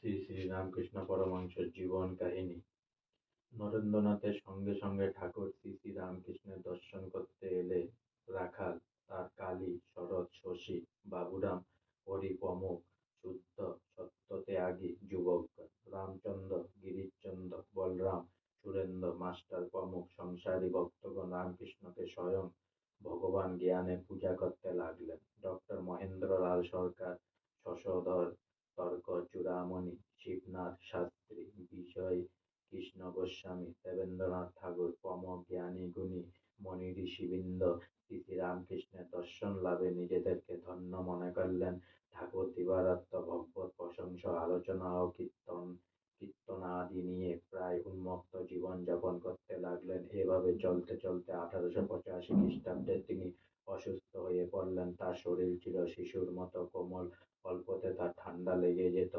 শ্রী শ্রী রামকৃষ্ণ পরমহংসের জীবন কাহিনী। নরেন্দ্রনাথের সঙ্গে সঙ্গে ঠাকুর শ্রী শ্রী রামকৃষ্ণের দর্শন করতে এলে রাখাল, তার কালী, শরৎ, শশী, বাবুরাম, হরি প্রমুখ শুদ্ধ সত্যত্যাগী যুবকগণ, রামচন্দ্র, গিরিশচন্দ্র, বলরাম, সুরেন্দ্র, মাস্টার প্রমুখ সংসারী ভক্তগণ রামকৃষ্ণকে স্বয়ং ভগবান জ্ঞানে পূজা করতে লাগলেন। ডক্টর মহেন্দ্রলাল সরকার, শশধর তর্ক চূড়ামণি, শিবনাথ শাস্ত্রী, বিজয় কৃষ্ণ গোস্বামী, দেবেন্দ্রনাথ ঠাকুর প্রমুখ জ্ঞানী গুণী মনি ঋষিবৃন্দ শ্রী শ্রী রামকৃষ্ণের দর্শন লাভে নিজেদেরকে ধন্য মনে করলেন। ঠাকুর দিবারাত্র ভগবত প্রশংসা আলোচনা ও কীর্তনাদি নিয়ে প্রায় উন্মুক্ত জীবন যাপন করতে লাগলেন। এভাবে চলতে চলতে 1885 খ্রিস্টাব্দে তিনি অসুস্থ হয়ে পড়লেন। তার শরীর ছিল শিশুর মতো কোমল, অল্পতে তার ঠান্ডা লেগে যেত।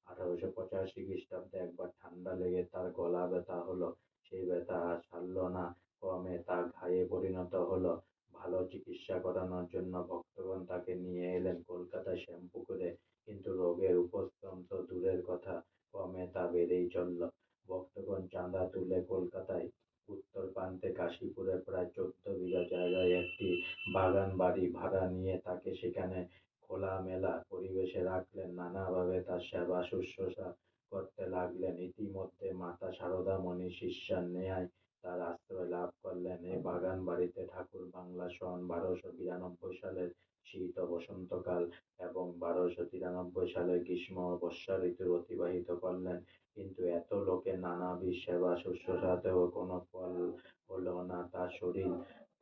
1885 খ্রিস্টাব্দে একবার ঠান্ডা লেগে তার গলা ব্যথা হলো। সেই ব্যথা আর সারল না, ক্রমে তা ঘায়ে পরিণত হলো। ভালো চিকিৎসা করানোর জন্য ভক্তগণ তাকে নিয়ে এলেন কলকাতায় শ্যামপুকুরে, কিন্তু রোগের উপশম তো দূরের কথা, ক্রমে তা বেড়েই চলল। ভক্তগণ চাঁদা তুলে কলকাতায় উত্তর প্রান্তে কাশীপুরে প্রায় 14 বিঘা জায়গায় একটি বাগান বাড়ি ভাড়া নিয়ে তাকে সেখানে খোলামেলা পরিবেশে রাখলেন। নানাভাবে তার সেবা শুশ্রূষা করতে লাগলেন। ইতিমধ্যে মাতা সারদামণি শিষ্যার ন্যায় তার আশ্রয় লাভ করলেন। এই বাগান বাড়িতে ঠাকুর বাংলা সন 1292 সালের শীত ও বসন্তকাল এবং 1293 সালের গ্রীষ্ম ও বর্ষা ঋতু অতিবাহিত করলেন। কিন্তু এত লোকের নানাবিধ সেবা শুশ্রূষাতেও কোনো ফল হলো না। তার শরীর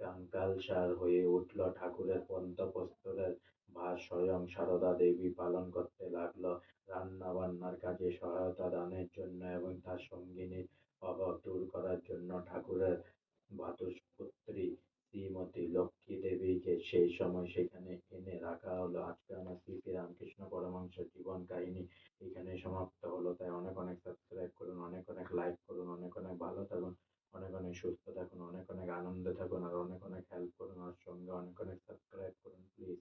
কঙ্কালসার হয়ে উঠল। ঠাকুরের পন্থপ্রস্তরের ভার স্বয়ং সারদা দেবী পালন করতে লাগলো। রান্না বান্নার কাজে সহায়তা দানের জন্য এবং তার সঙ্গিনীর অভাব দূর করার জন্য ঠাকুরের ভ্রাতুষ্পুত্রী শ্রীমতী লক্ষ্মী দেবীকে সেই সময় সেখানে এনে রাখা হলো। আজকে আমার শ্রী শ্রী রামকৃষ্ণ পরমহংসের জীবন কাহিনী এখানে সমাপ্ত হলো। তাই অনেক অনেক সাবস্ক্রাইব করুন, অনেক অনেক লাইক করুন, অনেক অনেক ভালো থাকুন, অনেক অনেক সুস্থ থাকুন, অনেক অনেক আনন্দে থাকুন, আর অনেক অনেক হেল্প করুন, আর সঙ্গে অনেক অনেক সাবস্ক্রাইব করুন প্লিজ।